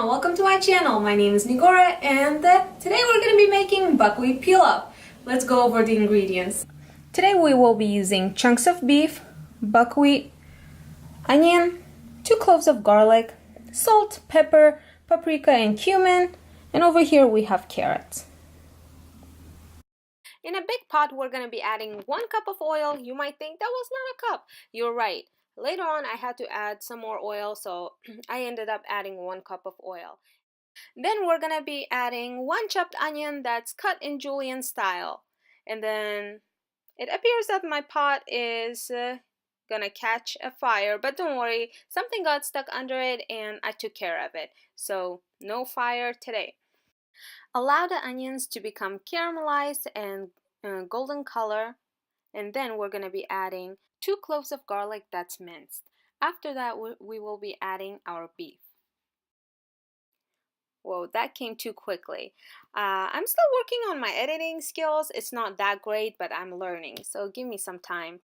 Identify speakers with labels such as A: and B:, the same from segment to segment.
A: everyone, welcome to my channel. My name is Nigora and today we're going to be making buckwheat pilaf. Let's go over the ingredients. Today we will be using chunks of beef, buckwheat, onion, 2 cloves of garlic, salt, pepper, paprika and cumin, and over here we have carrots. In a big pot we're going to be adding 1 cup of oil. You might think that was not a cup. You're right. Later on I had to add some more oil, so I ended up adding 1 cup of oil. Then we're gonna be adding 1 chopped onion that's cut in julienne style. And then it appears that my pot is gonna catch a fire, but don't worry, something got stuck under it and I took care of it. So no fire today. Allow the onions to become caramelized and golden color. And then we're going to be adding 2 cloves of garlic that's minced. After that, we will be adding our beef. Whoa, that came too quickly. I'm still working on my editing skills. It's not that great, but I'm learning, so give me some time.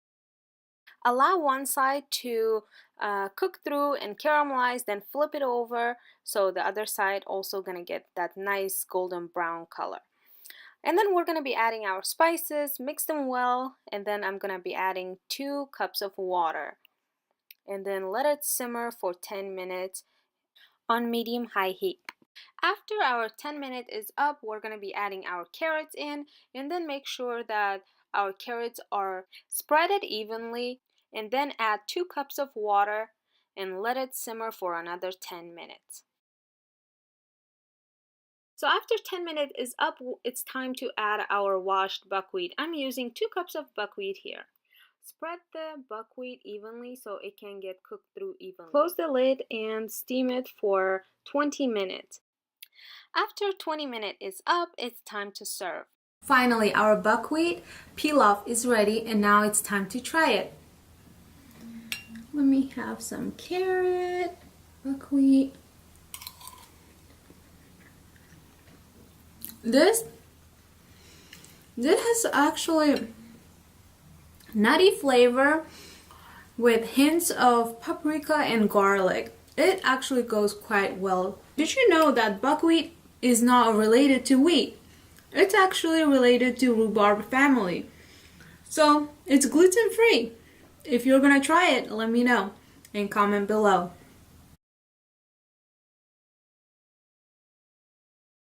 A: Allow one side to cook through and caramelize, then flip it over so the other side also going to get that nice golden brown color. And then we're going to be adding our spices, mix them well, and then I'm going to be adding 2 cups of water. And then let it simmer for 10 minutes on medium-high heat. After our 10 minutes is up, we're going to be adding our carrots in, and then make sure that our carrots are spreaded evenly, and then add 2 cups of water and let it simmer for another 10 minutes. So after 10 minutes is up, it's time to add our washed buckwheat. I'm using 2 cups of buckwheat here. Spread the buckwheat evenly so it can get cooked through evenly. Close the lid and steam it for 20 minutes. After 20 minutes is up, it's time to serve. Finally, our buckwheat pilaf is ready and now it's time to try it. Let me have some carrot, buckwheat. This has actually nutty flavor with hints of paprika and garlic. It actually goes quite well. Did you know that buckwheat is not related to wheat? It's actually related to rhubarb family. So it's gluten free. If you're gonna try it, let me know and comment below.